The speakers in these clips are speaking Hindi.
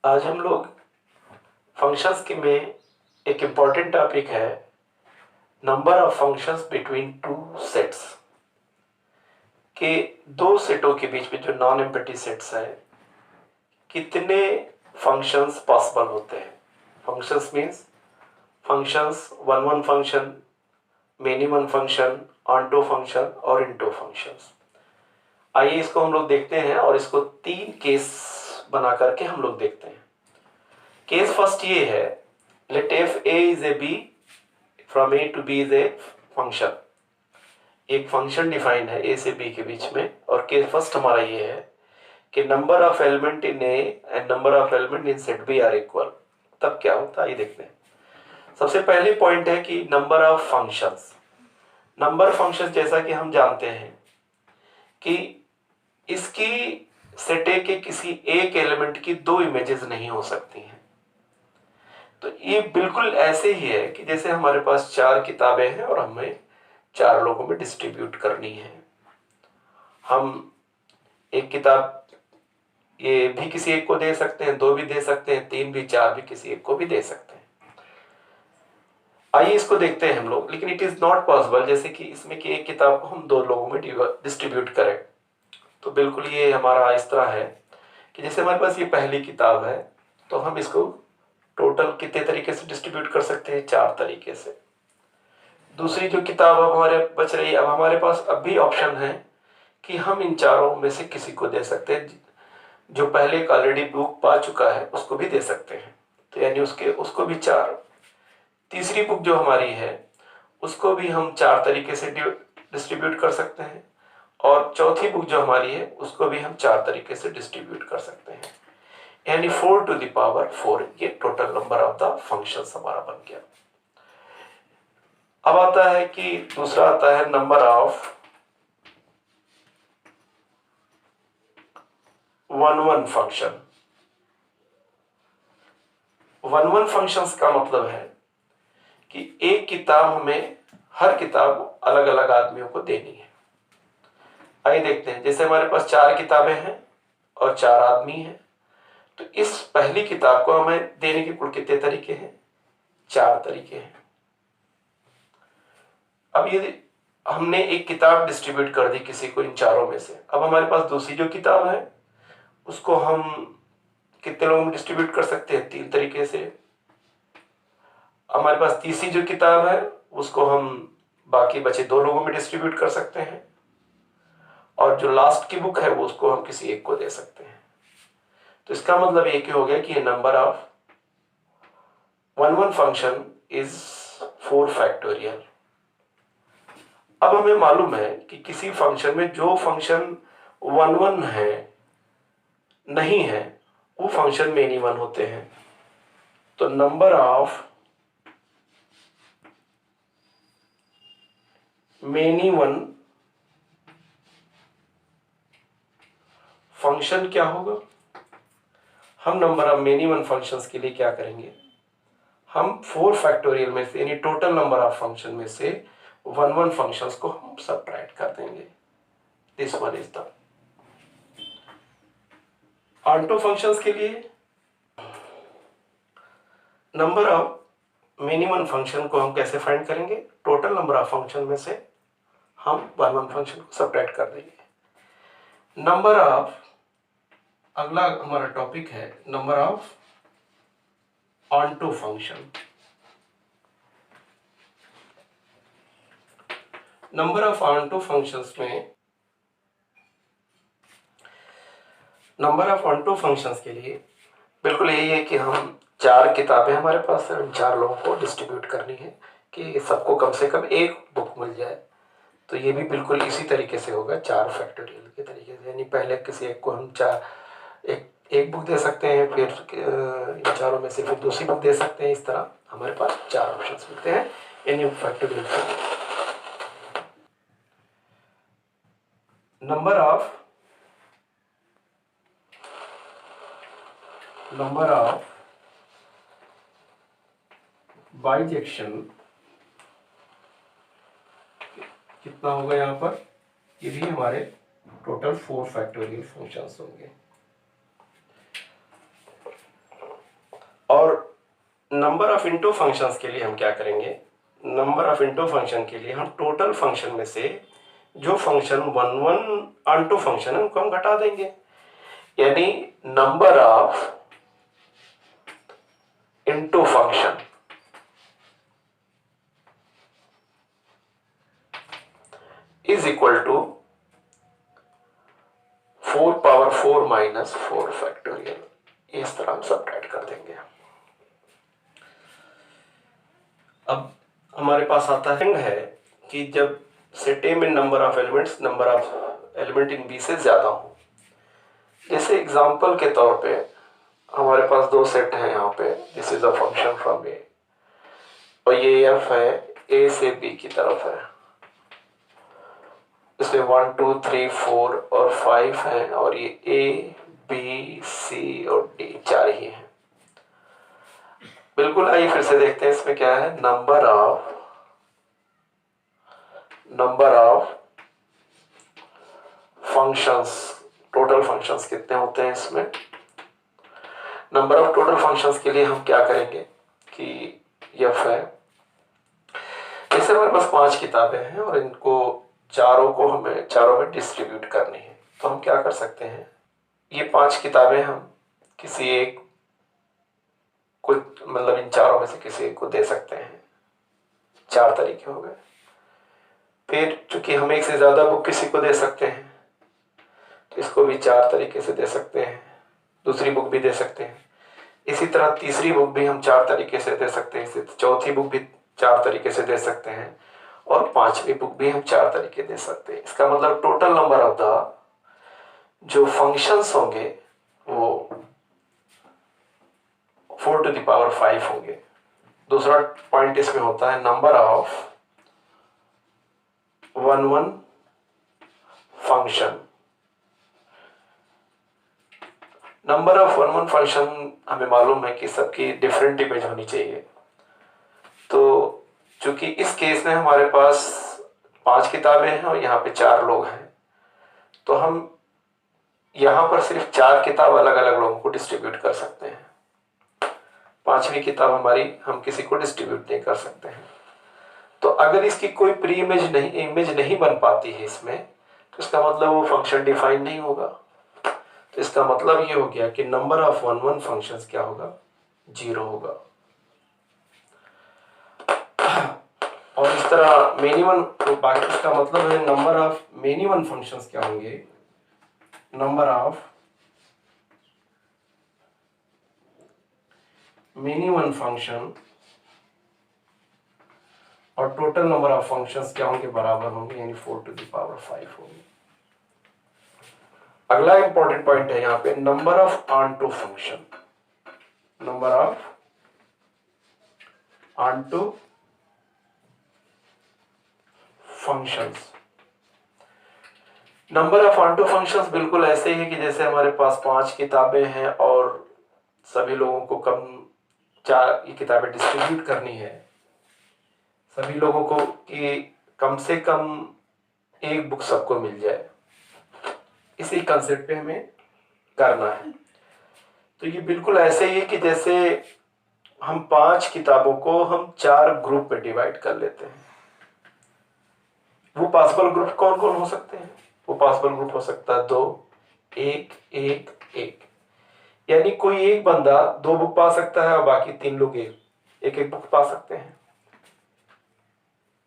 आज हम लोग फंक्शंस के में एक इम्पॉर्टेंट टॉपिक है number of functions between two sets के दो सेटों के बीच में जो नॉन एम्प्टी सेट्स है कितने फंक्शंस पॉसिबल होते हैं। Functions means functions one one function, many one function, onto function और इनटो फंक्शंस। आइए इसको हम लोग देखते हैं और इसको 3 केस बना करके हम लोग देखते हैं। केस फर्स्ट ये है, let F A is A B from A to B is a function. एक फंक्शन डिफाइंड है ए से बी के बीच में और केस फर्स्ट हमारा ये है कि number of element in A and number of element in set B are equal. तब क्या होता है ये देखते हैं। सबसे पहले पॉइंट है कि number of functions. Number functions जैसा कि हम जानते हैं कि इसकी सेट ए के किसी एक एलिमेंट की 2 इमेजेस नहीं हो सकती हैं। तो ये बिल्कुल ऐसे ही है कि जैसे हमारे पास 4 किताबें हैं और हमें 4 लोगों में डिस्ट्रीब्यूट करनी है। हम एक किताब ये भी किसी एक को दे सकते हैं, 2 भी दे सकते हैं, 3 भी, 4 भी, किसी एक को भी दे सकते हैं। आइए इसको देखते हैं हम लोग। लेकिन इट इज नॉट पॉसिबल जैसे कि इसमें कि एक किताब को हम 2 लोगों में डिस्ट्रीब्यूट करें। तो बिल्कुल ये हमारा इस तरह है कि जैसे हमारे पास ये पहली किताब है तो हम इसको टोटल कितने तरीके से डिस्ट्रीब्यूट कर सकते हैं? 4 तरीके से। दूसरी जो किताब अब हमारे बच रही है, अब हमारे पास अब भी ऑप्शन है कि हम इन चारों में से किसी को दे सकते हैं। जो पहले एक ऑलरेडी बुक पा चुका है उसको भी दे सकते हैं, तो यानी उसको भी 4। तीसरी बुक जो हमारी है उसको भी हम 4 तरीके से डिस्ट्रीब्यूट कर सकते हैं और चौथी बुक जो हमारी है उसको भी हम 4 तरीके से डिस्ट्रीब्यूट कर सकते हैं, यानी 4 टू द पावर 4 ये total number of the functions हमारा बन गया। अब आता है कि दूसरा आता है number of one one function. One one functions का मतलब है कि एक किताब हमें हर किताब अलग अलग आदमियों को देनी है। आइए देखते हैं, जैसे हमारे पास 4 किताबें हैं और 4 आदमी हैं, तो इस पहली किताब को हमें देने के कुल कितने तरीके हैं? 4 तरीके हैं। अब ये हमने एक किताब डिस्ट्रीब्यूट कर दी किसी को इन चारों में से। अब हमारे पास दूसरी जो किताब है उसको हम कितने लोगों में डिस्ट्रीब्यूट कर सकते हैं? 3 तरीके से। हमारे पास तीसरी जो किताब है उसको हम बाकी बचे 2 लोगों में डिस्ट्रीब्यूट कर सकते हैं और जो लास्ट की बुक है वो उसको हम किसी एक को दे सकते हैं। तो इसका मतलब ये हो गया कि number of one one function is 4 factorial. अब हमें मालूम है कि किसी फंक्शन में जो फंक्शन वन वन है नहीं है वो फंक्शन मेनी वन होते हैं। तो number of many one function क्या होगा? हम number of many one functions के लिए क्या करेंगे? हम 4 फैक्टोरियल में से यानी टोटल नंबर ऑफ फंक्शन में से वन वन फंक्शंस को हम सबट्रैक्ट कर देंगे। This one is the onto functions के लिए number of many one function को हम कैसे फाइंड करेंगे? टोटल नंबर ऑफ फंक्शन में से हम वन वन फंक्शन को सबट्रैक्ट कर देंगे। नंबर ऑफ, अगला हमारा टॉपिक है number of onto function. Number of onto functions में नंबर ऑफ ऑनटो फंक्शंस के लिए बिल्कुल यही है कि हम 4 किताबें हमारे पास है, 4 लोगों को डिस्ट्रीब्यूट करनी है कि सबको कम से कम एक बुक मिल जाए। तो ये भी बिल्कुल इसी तरीके से होगा, 4 फैक्टोरियल के तरीके से। यानी पहले किसी एक को हम एक बुक दे सकते हैं, फिर इन चारों में से फिर दूसरी बुक दे सकते हैं। इस तरह हमारे पास 4 ऑप्शंस मिलते हैं यानी फैक्टोरियल। नंबर ऑफ बाइजेक्शन कितना होगा यहाँ पर? ये भी हमारे टोटल 4 फैक्टोरियल फंक्शंस होंगे। नंबर ऑफ इनटू फंक्शंस के लिए हम क्या करेंगे, नंबर ऑफ इनटू फंक्शन के लिए हम टोटल फंक्शन में से जो function one one on function है उनको हम घटा देंगे, यानी number of into function is equal to 4 power 4 minus 4 factorial. इस तरह हम सबट्रैक्ट कर देंगे। अब हमारे पास आता है कि जब सेट ए में number of element in B से ज्यादा हो, जैसे एग्जांपल के तौर पे हमारे पास दो सेट हैं यहाँ पे, this is a function from A और ये एफ है, ए से बी की तरफ है, इसमें 1 2 3 4 और 5 है और ये ए बी सी और डी चार ही हैं। बिल्कुल, आइए फिर से देखते हैं इसमें क्या है, number of functions, total functions कितने होते हैं इसमें। नंबर ऑफ टोटल फंक्शंस के लिए हम क्या करेंगे कि एफ है, जैसे हमारे पास 5 किताबें हैं और इनको चारों में डिस्ट्रीब्यूट करनी है, तो हम क्या कर सकते हैं, ये 5 किताबें हम किसी एक को, मतलब इन चारों में से किसी एक को दे सकते हैं। 4 तरीके हो गए। फिर चूंकि हम एक से ज्यादा बुक किसी को दे सकते हैं तो इसको भी 4 तरीके से दे सकते हैं, दूसरी बुक भी दे सकते हैं। इसी तरह तीसरी बुक भी हम 4 तरीके से दे सकते हैं, चौथी बुक भी 4 तरीके से दे सकते हैं और 5वीं बुक भी हम 4 तरीके दे सकते हैं। इसका मतलब टोटल नंबर ऑफ द जो फंक्शंस होंगे वो 4 टू द पावर 5 होंगे। दूसरा पॉइंट इसमें होता है number of one function. Number of one function हमें मालूम है कि सबकी डिफरेंट इमेज होनी चाहिए, तो चूंकि इस केस में हमारे पास 5 किताबें हैं और यहाँ पे 4 लोग हैं, तो हम यहाँ पर सिर्फ 4 किताब अलग अलग लोगों को डिस्ट्रीब्यूट कर सकते हैं। 5वीं किताब हमारी हम किसी को डिस्ट्रीब्यूट नहीं कर सकते हैं। तो अगर इसकी कोई प्री इमेज नहीं बन पाती है इसमें, तो इसका मतलब वो फंक्शन डिफाइन नहीं होगा। तो इसका मतलब ये हो गया कि नंबर ऑफ वन फंक्शंस क्या होगा, 0 होगा। और इस तरह मेनी वन, तो बाकी इसका मतलब है number of many one functions क्या होंगे, number of many one function और टोटल नंबर ऑफ फंक्शंस क्या होंगे, बराबर होंगे, यानी 4 टू द पावर 5 होंगे। अगला इंपॉर्टेंट पॉइंट है यहाँ पे number of onto function, number of onto functions. Number of onto functions बिल्कुल ऐसे ही है कि जैसे हमारे पास 5 किताबें हैं और सभी लोगों को ये किताबें डिस्ट्रीब्यूट करनी है, सभी लोगों को कि कम से कम एक बुक सबको मिल जाए, इसी कंसेप्ट पे हमें करना है। तो ये बिल्कुल ऐसे ही है कि जैसे हम 5 किताबों को हम 4 ग्रुप में डिवाइड कर लेते हैं। वो पॉसिबल ग्रुप कौन कौन हो सकते हैं, वो पॉसिबल ग्रुप हो सकता है 2 1 1 1, यानी कोई एक बंदा 2 बुक पा सकता है और बाकी 3 लोग एक बुक पा सकते हैं।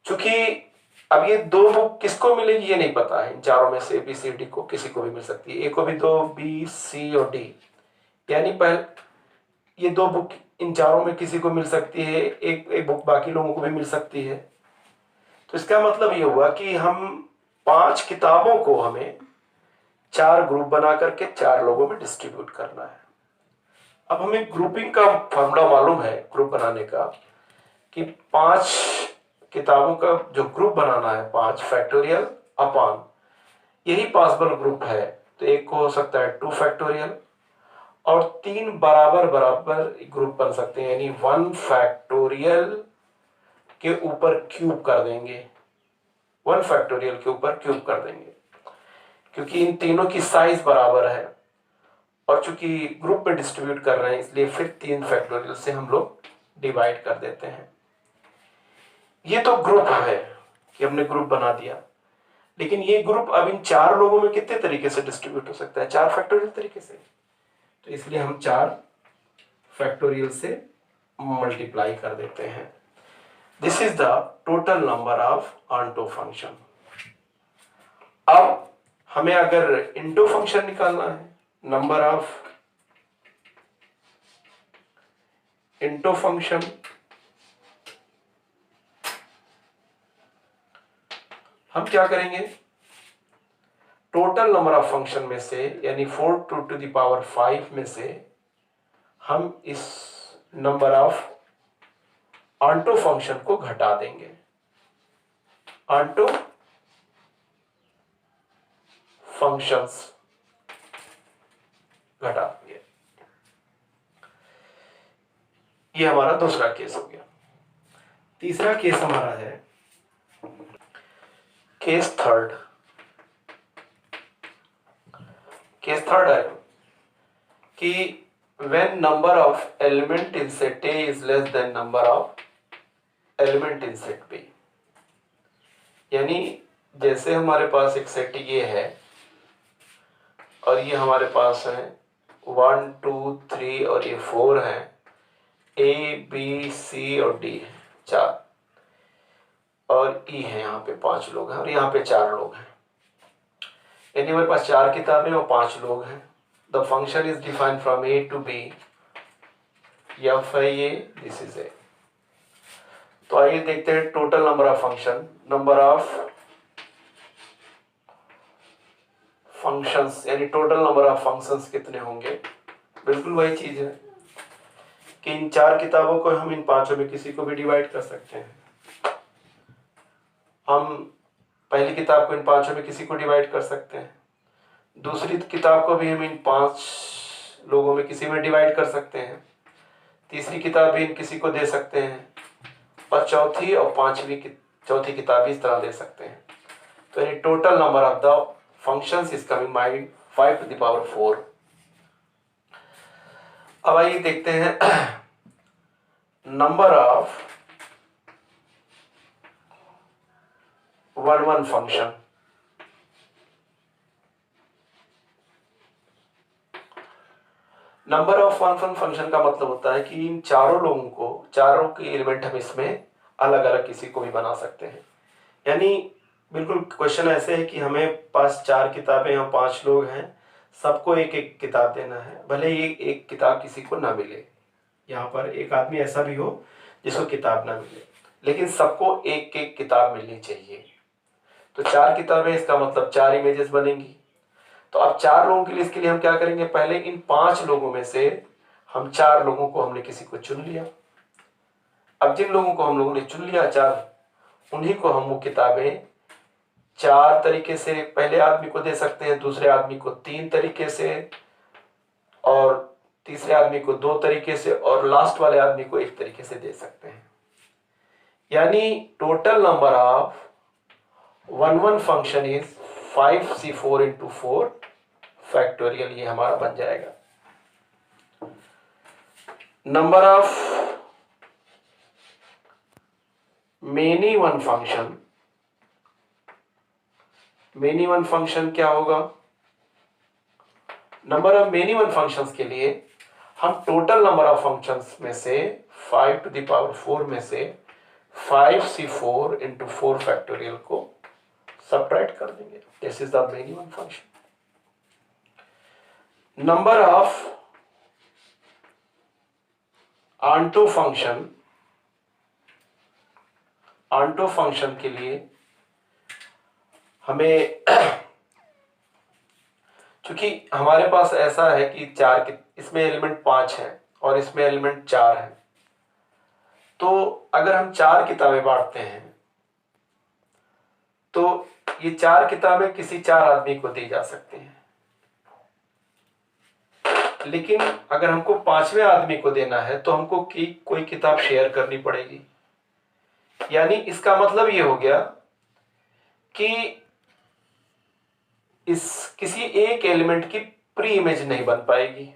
चूंकि अब ये 2 बुक किसको मिलेगी ये नहीं पता है, इन चारों में से बी सी डी को किसी को भी मिल सकती है, ए को भी 2, बी सी और डी, यानी पहले ये 2 बुक इन चारों में किसी को मिल सकती है, एक बुक बाकी लोगों को भी मिल सकती है। तो इसका मतलब ये हुआ कि हम 5 किताबों को हमें 4 ग्रुप बना करके 4 लोगों में डिस्ट्रीब्यूट करना है। अब हमें ग्रुपिंग का फॉर्मूला मालूम है ग्रुप बनाने का, कि 5 किताबों का जो ग्रुप बनाना है 5 फैक्टोरियल अपॉन यही पॉसिबल ग्रुप है, तो एक को हो सकता है 2 फैक्टोरियल और 3 बराबर बराबर ग्रुप बन सकते हैं, यानी 1 फैक्टोरियल के ऊपर क्यूब कर देंगे, 1 फैक्टोरियल के ऊपर क्यूब कर देंगे, क्योंकि इन तीनों की साइज बराबर है और चूंकि ग्रुप में डिस्ट्रीब्यूट कर रहे हैं इसलिए फिर 3 फैक्टोरियल से हम लोग डिवाइड कर देते हैं। ये तो ग्रुप है कि हमने ग्रुप बना दिया, लेकिन ये ग्रुप अब इन 4 लोगों में कितने तरीके से डिस्ट्रीब्यूट हो सकता है? 4 फैक्टोरियल तरीके से। तो इसलिए हम 4 फैक्टोरियल से मल्टीप्लाई कर देते हैं। This is the total number of onto function. अब हमें अगर इंटो फंक्शन निकालना है, नंबर ऑफ इंटो फंक्शन, हम क्या करेंगे? टोटल नंबर ऑफ फंक्शन में से यानी 4 टू द पावर 5 में से हम इस नंबर ऑफ ऑन्टो फंक्शन को घटा देंगे। ऑन्टो फंक्शंस घटा देंगे। ये हमारा दूसरा केस हो गया। तीसरा केस हमारा है केस थर्ड। केस थर्ड है कि when number of element in set A is less than number of element in set B। यानी जैसे हमारे पास एक सेट ये है और ये हमारे पास है 1 2 3 और ये 4 है, A B C और D है 4, और E है, यहाँ पे 5 लोग हैं और यहाँ पे 4 लोग हैं। यानी हमारे पास 4 किताबें और 5 लोग हैं। The function is defined from A to B। F है ये, दिस इज ए। तो आइए देखते हैं total number of function. Number of functions यानी टोटल नंबर ऑफ फंक्शंस कितने होंगे? बिल्कुल वही चीज है कि इन 4 किताबों को हम इन 5 में किसी को भी डिवाइड कर सकते हैं। हम पहली किताब को इन 5 में किसी को डिवाइड कर सकते हैं, दूसरी किताब को भी हम इन 5 लोगों में किसी में डिवाइड कर सकते हैं, तीसरी किताब भी इन किसी को दे सकते हैं, और चौथी और चौथी किताब भी इस तरह दे सकते हैं। तो यानी total number of the functions is coming by 5 to the power 4। अब आइए देखते हैं number of 1 1 function. Number of 1 1 function का मतलब होता है कि इन चारों के एलिमेंट हम इसमें अलग अलग किसी को भी बना सकते हैं। यानी बिल्कुल क्वेश्चन ऐसे है कि हमें पास 4 किताबें और 5 लोग हैं, सबको एक एक किताब देना है, भले ही एक किताब किसी को ना मिले। यहाँ पर एक आदमी ऐसा भी हो जिसको किताब ना मिले, लेकिन सबको एक एक किताब मिलनी चाहिए। तो 4 किताबें, इसका मतलब 4 इमेजेस बनेंगी। तो अब 4 लोगों के लिए, इसके लिए हम क्या करेंगे? पहले इन 5 लोगों में से हम 4 लोगों को, हमने किसी को चुन लिया। अब जिन लोगों को हम लोगों ने चुन लिया 4, उन्हीं को हम वो किताबें 4 तरीके से पहले आदमी को दे सकते हैं, दूसरे आदमी को 3 तरीके से, और तीसरे आदमी को 2 तरीके से, और लास्ट वाले आदमी को 1 तरीके से दे सकते हैं। यानी total number of 1 1 function is 5c4 into 4 factorial, ये हमारा बन जाएगा। Number of many one function क्या होगा? Number of many one functions के लिए हम टोटल नंबर ऑफ फंक्शंस में से 5 टू द पावर 4 में से 5c4 into 4 फैक्टोरियल को सब्ट्रैक्ट कर देंगे। This is the many one function. Number of onto function के लिए हमें क्योंकि हमारे पास ऐसा है कि इसमें एलिमेंट 5 है और इसमें एलिमेंट 4 है, तो अगर हम 4 किताबें बांटते हैं तो ये 4 किताबें किसी 4 आदमी को दी जा सकती हैं। लेकिन अगर हमको 5वें आदमी को देना है तो हमको कोई किताब शेयर करनी पड़ेगी। यानी इसका मतलब ये हो गया कि किसी एक एलिमेंट की प्री इमेज नहीं बन पाएगी।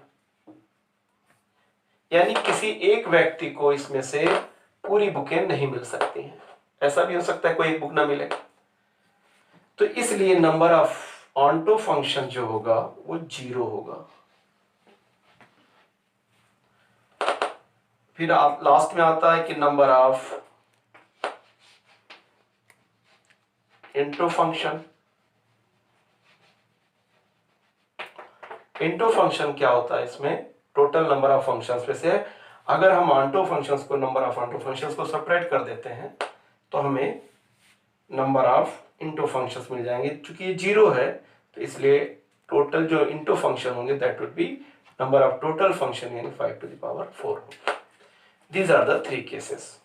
यानी किसी एक व्यक्ति को इसमें से पूरी बुकें नहीं मिल सकती हैं। ऐसा भी हो सकता है कोई एक बुक ना मिले। तो इसलिए नंबर ऑफ ऑनटो फंक्शन जो होगा वो 0 होगा। फिर आप लास्ट में आता है कि number of into function. Into function क्या होता है, इसमें टोटल नंबर ऑफ फंक्शंस में से अगर हम ऑनटो फंक्शंस को नंबर ऑफ ऑनटो फंक्शंस को सेपरेट कर देते हैं तो हमें नंबर ऑफ इंटो फंक्शंस मिल जाएंगे। चूंकि ये 0 है तो इसलिए टोटल जो इंटो फंक्शन होंगे that would be number of total function यानी 5 to the power 4। These are the 3 cases.